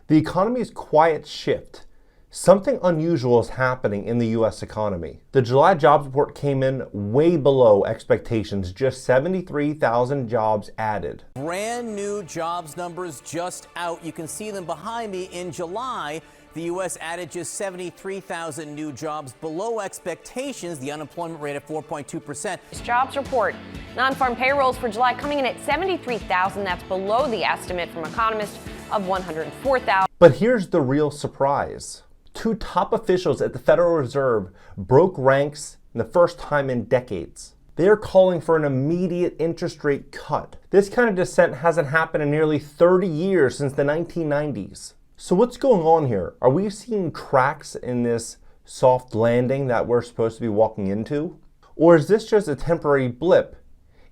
The economy's quiet shift. Something unusual is happening in the US economy. The July jobs report came in way below expectations, just 73,000 jobs added. Brand new jobs numbers just out. You can see them behind me. In July, the U.S. added just 73,000 new jobs, below expectations. The unemployment rate at 4.2%. Jobs report. Non-farm payrolls for July coming in at 73,000. That's below the estimate from economists of 104,000. But here's the real surprise. Two top officials at the Federal Reserve broke ranks in the first time in decades. They are calling for an immediate interest rate cut. This kind of dissent hasn't happened in nearly 30 years, since the 1990s. So what's going on here? Are we seeing cracks in this soft landing that we're supposed to be walking into? Or is this just a temporary blip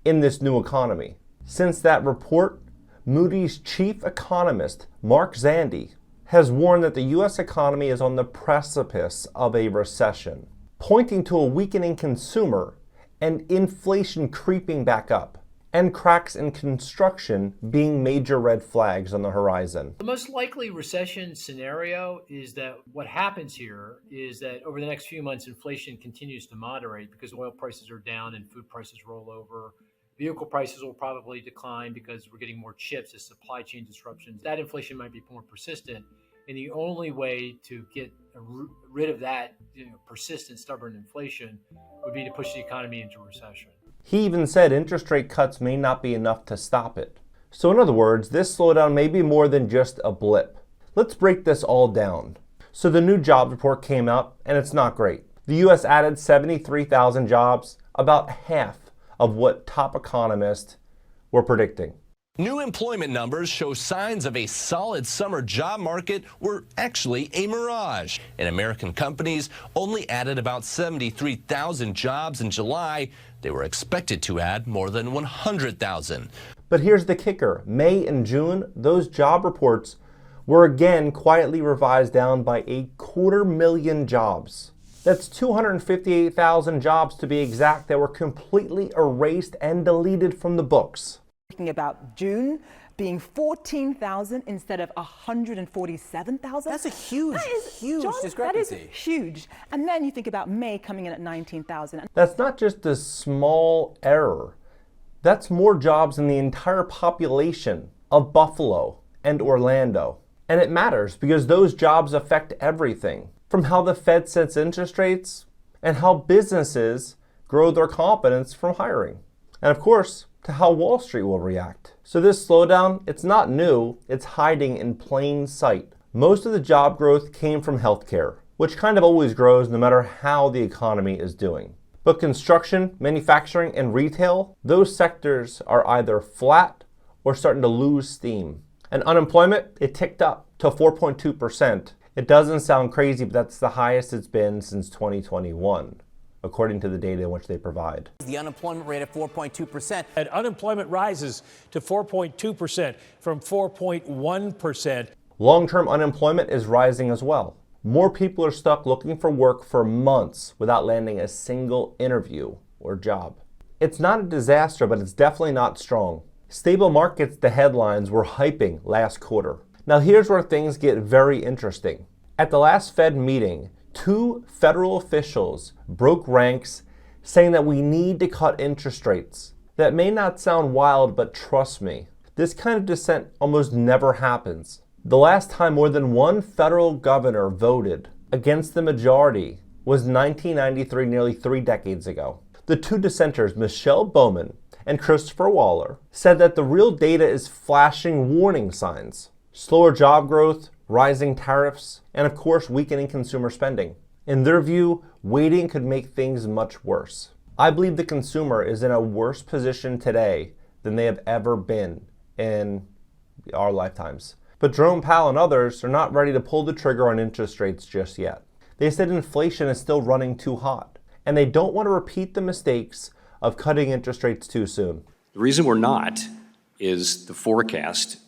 in this new economy? Since that report, Moody's chief economist, Mark Zandi, has warned that the U.S. economy is on the precipice of a recession, pointing to a weakening consumer and inflation creeping back up, and cracks in construction being major red flags on the horizon. The most likely recession scenario is that what happens here is that over the next few months, inflation continues to moderate because oil prices are down and food prices roll over. Vehicle prices will probably decline because we're getting more chips as supply chain disruptions. That inflation might be more persistent. And the only way to get rid of that persistent, stubborn inflation would be to push the economy into recession. He even said interest rate cuts may not be enough to stop it. So in other words, this slowdown may be more than just a blip. Let's break this all down. So the new jobs report came out, and it's not great. The U.S. added 73,000 jobs, about half of what top economists were predicting. New employment numbers show signs of a solid summer job market were actually a mirage. And American companies only added about 73,000 jobs in July. They were expected to add more than 100,000. But here's the kicker. May and June, those job reports were again quietly revised down by 250,000 jobs. That's 258,000 jobs to be exact that were completely erased and deleted from the books. Talking about June being 14,000 instead of 147,000. That's a huge discrepancy. That is huge. And then you think about May coming in at 19,000. That's not just a small error. That's more jobs than the entire population of Buffalo and Orlando. And it matters because those jobs affect everything, from how the Fed sets interest rates and how businesses grow their confidence from hiring. And of course, to how Wall Street will react. So this slowdown, it's not new, it's hiding in plain sight. Most of the job growth came from healthcare, which kind of always grows no matter how the economy is doing. But construction, manufacturing, and retail, those sectors are either flat or starting to lose steam. And unemployment, it ticked up to 4.2%. It doesn't sound crazy, but that's the highest it's been since 2021. According to the data in which they provide. The unemployment rate at 4.2%. And unemployment rises to 4.2% from 4.1%. Long-term unemployment is rising as well. More people are stuck looking for work for months without landing a single interview or job. It's not a disaster, but it's definitely not strong. Stable markets, the headlines were hyping last quarter. Now here's where things get very interesting. At the last Fed meeting, two federal officials broke ranks saying that we need to cut interest rates. That may not sound wild, but trust me, this kind of dissent almost never happens. The last time more than one federal governor voted against the majority was 1993, nearly 3 decades ago. The two dissenters, Michelle Bowman and Christopher Waller, said that the real data is flashing warning signs. Slower job growth, rising tariffs, and of course weakening consumer spending. In their view, waiting could make things much worse. I believe the consumer is in a worse position today than they have ever been in our lifetimes. But Jerome Powell and others are not ready to pull the trigger on interest rates just yet. They said inflation is still running too hot, and they don't want to repeat the mistakes of cutting interest rates too soon. The reason we're not is the forecast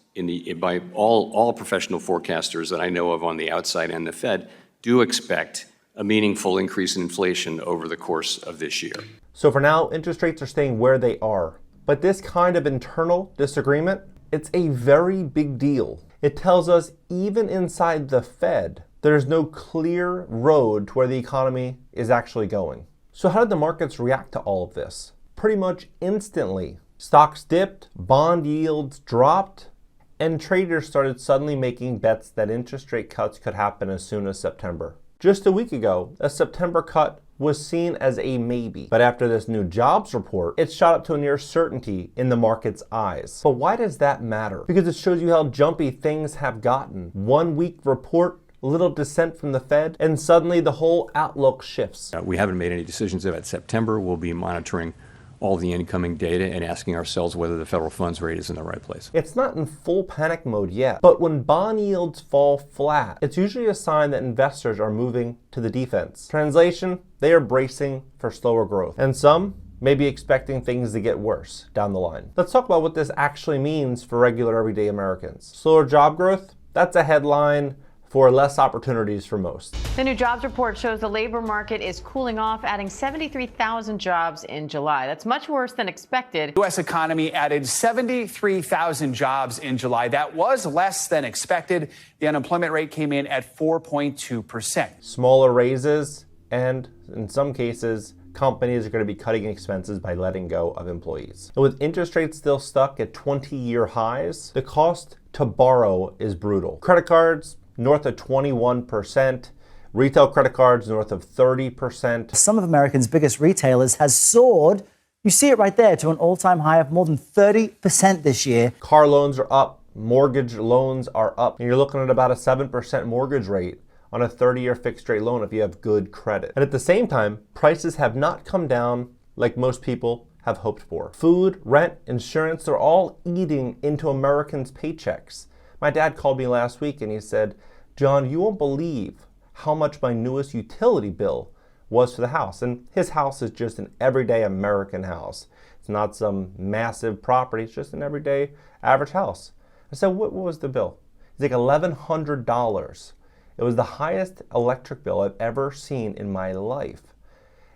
by all professional forecasters that I know of on the outside and the Fed do expect a meaningful increase in inflation over the course of this year. So for now, interest rates are staying where they are. But this kind of internal disagreement, it's a very big deal. It tells us even inside the Fed, there's no clear road to where the economy is actually going. So how did the markets react to all of this? Pretty much instantly. Stocks dipped, bond yields dropped, and traders started suddenly making bets that interest rate cuts could happen as soon as September. Just a week ago, a September cut was seen as a maybe. But after this new jobs report, it shot up to a near certainty in the market's eyes. But why does that matter? Because it shows you how jumpy things have gotten. 1 week report, little dissent from the Fed, and suddenly the whole outlook shifts. We haven't made any decisions about September. We'll be monitoring all the incoming data and asking ourselves whether the federal funds rate is in the right place. It's not in full panic mode yet, but when bond yields fall flat, it's usually a sign that investors are moving to the defense. Translation, they are bracing for slower growth. And some may be expecting things to get worse down the line. Let's talk about what this actually means for regular everyday Americans. Slower job growth, that's a headline for less opportunities for most. The new jobs report shows the labor market is cooling off, adding 73,000 jobs in July. That's much worse than expected. The U.S. economy added 73,000 jobs in July. That was less than expected. The unemployment rate came in at 4.2%. Smaller raises, and in some cases, companies are going to be cutting expenses by letting go of employees. And with interest rates still stuck at 20-year highs, the cost to borrow is brutal. Credit cards, north of 21%, retail credit cards north of 30%. Some of Americans' biggest retailers has soared. You see it right there to an all-time high of more than 30% this year. Car loans are up, mortgage loans are up, and you're looking at about a 7% mortgage rate on a 30-year fixed rate loan if you have good credit. And at the same time, prices have not come down like most people have hoped for. Food, rent, insurance, they're all eating into Americans' paychecks. My dad called me last week and he said, "John, you won't believe how much my newest utility bill was for the house." And his house is just an everyday American house. It's not some massive property, it's just an everyday average house. I said, what was the bill? It's like $1,100. It was the highest electric bill I've ever seen in my life.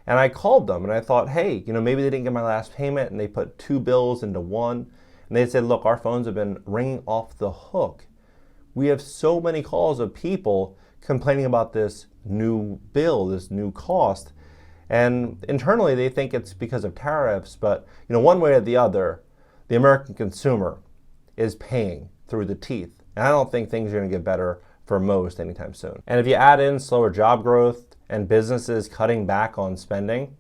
And I called them and I thought, hey, maybe they didn't get my last payment and they put two bills into one. And they said, look, our phones have been ringing off the hook. We have so many calls of people complaining about this new bill, this new cost. And internally, they think it's because of tariffs. But one way or the other, the American consumer is paying through the teeth. And I don't think things are going to get better for most anytime soon. And if you add in slower job growth and businesses cutting back on spending,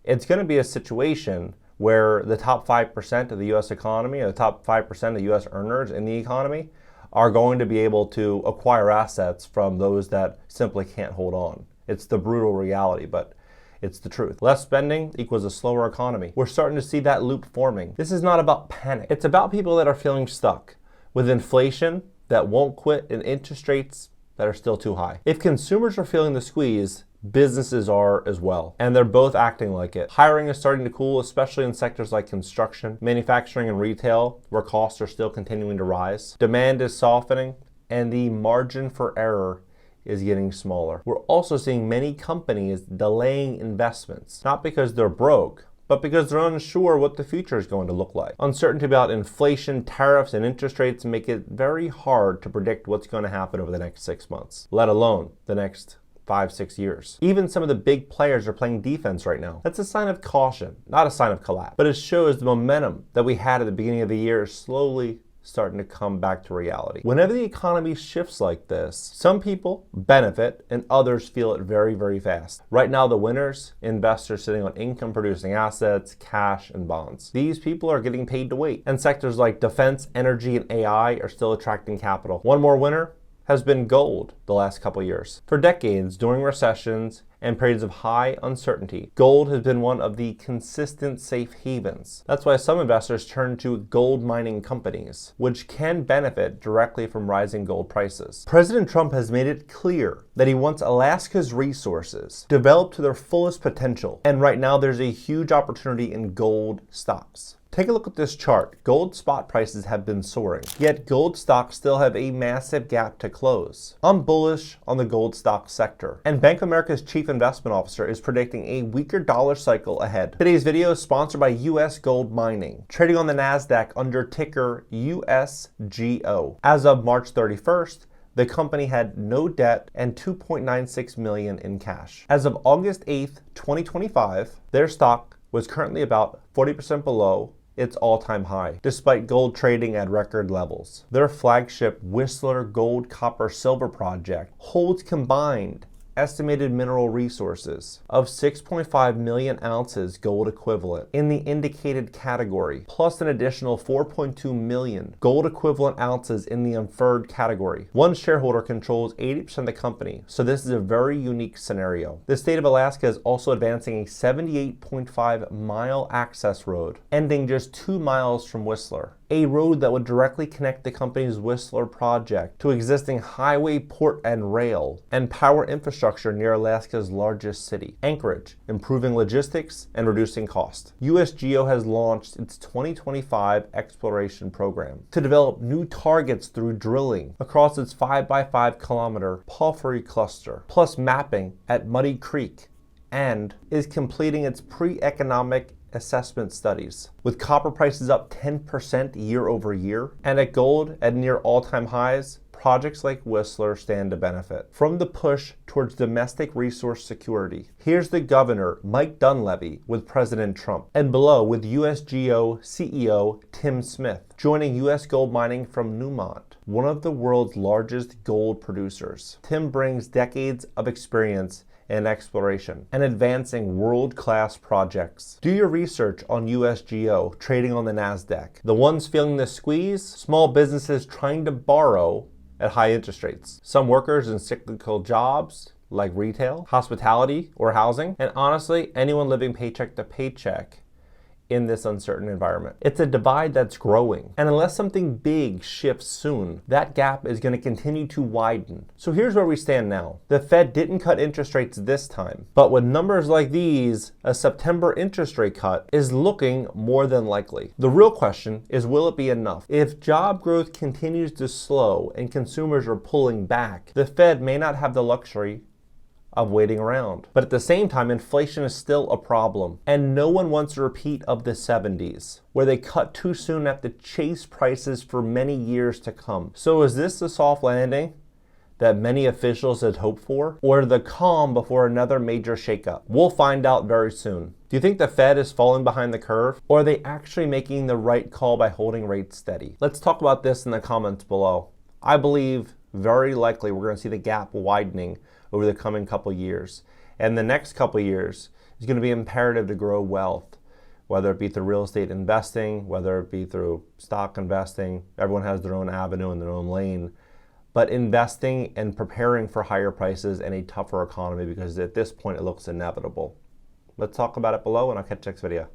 it's going to be a situation where the top 5% of the U.S. economy, or the top 5% of U.S. earners in the economy, are going to be able to acquire assets from those that simply can't hold on. It's the brutal reality, but it's the truth. Less spending equals a slower economy. We're starting to see that loop forming. This is not about panic. It's about people that are feeling stuck with inflation that won't quit and interest rates that are still too high. If consumers are feeling the squeeze, businesses are as well, and they're both acting like it. Hiring is starting to cool, especially in sectors like construction, manufacturing, and retail, where costs are still continuing to rise. Demand is softening, and the margin for error is getting smaller. We're also seeing many companies delaying investments, not because they're broke, but because they're unsure what the future is going to look like. Uncertainty about inflation, tariffs, and interest rates make it very hard to predict what's going to happen over the next 6 months, let alone the next 5-6 years. Even some of the big players are playing defense right now. That's a sign of caution, not a sign of collapse. But it shows the momentum that we had at the beginning of the year is slowly starting to come back to reality. Whenever the economy shifts like this, some people benefit and others feel it very, very fast. Right now, the winners, investors sitting on income-producing assets, cash, and bonds. These people are getting paid to wait. And sectors like defense, energy, and AI are still attracting capital. One more winner has been gold the last couple years. For decades, during recessions and periods of high uncertainty, gold has been one of the consistent safe havens. That's why some investors turn to gold mining companies, which can benefit directly from rising gold prices. President Trump has made it clear that he wants Alaska's resources developed to their fullest potential, and right now there's a huge opportunity in gold stocks. Take a look at this chart. Gold spot prices have been soaring, yet gold stocks still have a massive gap to close. I'm bullish on the gold stock sector, and Bank of America's chief investment officer is predicting a weaker dollar cycle ahead. Today's video is sponsored by US GoldMining, trading on the NASDAQ under ticker USGO. As of March 31st, the company had no debt and $2.96 million in cash. As of August 8th, 2025, their stock was currently about 40% below its all-time high, despite gold trading at record levels. Their flagship Whistler Gold Copper Silver project holds combined estimated mineral resources of 6.5 million ounces gold equivalent in the indicated category, plus an additional 4.2 million gold equivalent ounces in the inferred category. One shareholder controls 80% of the company, so this is a very unique scenario. The state of Alaska is also advancing a 78.5 mile access road, ending just 2 miles from Whistler. A road that would directly connect the company's Whistler project to existing highway, port, and rail, and power infrastructure near Alaska's largest city, Anchorage, improving logistics and reducing cost. USGO has launched its 2025 exploration program to develop new targets through drilling across its 5x5 kilometer porphyry cluster, plus mapping at Muddy Creek, and is completing its pre-economic assessment studies. With copper prices up 10% year over year, and at gold at near all-time highs, projects like Whistler stand to benefit from the push towards domestic resource security. Here's the governor, Mike Dunleavy, with President Trump, and below with USGO CEO Tim Smith, joining US GoldMining from Newmont, one of the world's largest gold producers. Tim brings decades of experience in exploration and advancing world-class projects. Do your research on USGO trading on the NASDAQ. The ones feeling the squeeze, small businesses trying to borrow at high interest rates. Some workers in cyclical jobs like retail, hospitality, or housing, and honestly, anyone living paycheck to paycheck in this uncertain environment. It's a divide that's growing, and unless something big shifts soon, that gap is going to continue to widen. So here's where we stand now. The Fed didn't cut interest rates this time, but with numbers like these, a September interest rate cut is looking more than likely. The real question is, will it be enough? If job growth continues to slow and consumers are pulling back, the Fed may not have the luxury of waiting around. But at the same time, inflation is still a problem, and no one wants a repeat of the 70s, where they cut too soon at the chase prices for many years to come. So is this the soft landing that many officials had hoped for, or the calm before another major shakeup? We'll find out very soon. Do you think the Fed is falling behind the curve, or are they actually making the right call by holding rates steady? Let's talk about this in the comments below. I believe very likely we're going to see the gap widening over the coming couple years. And the next couple years is going to be imperative to grow wealth, whether it be through real estate investing, whether it be through stock investing. Everyone has their own avenue and their own lane. But investing and preparing for higher prices and a tougher economy, because at this point it looks inevitable. Let's talk about it below, and I'll catch you next video.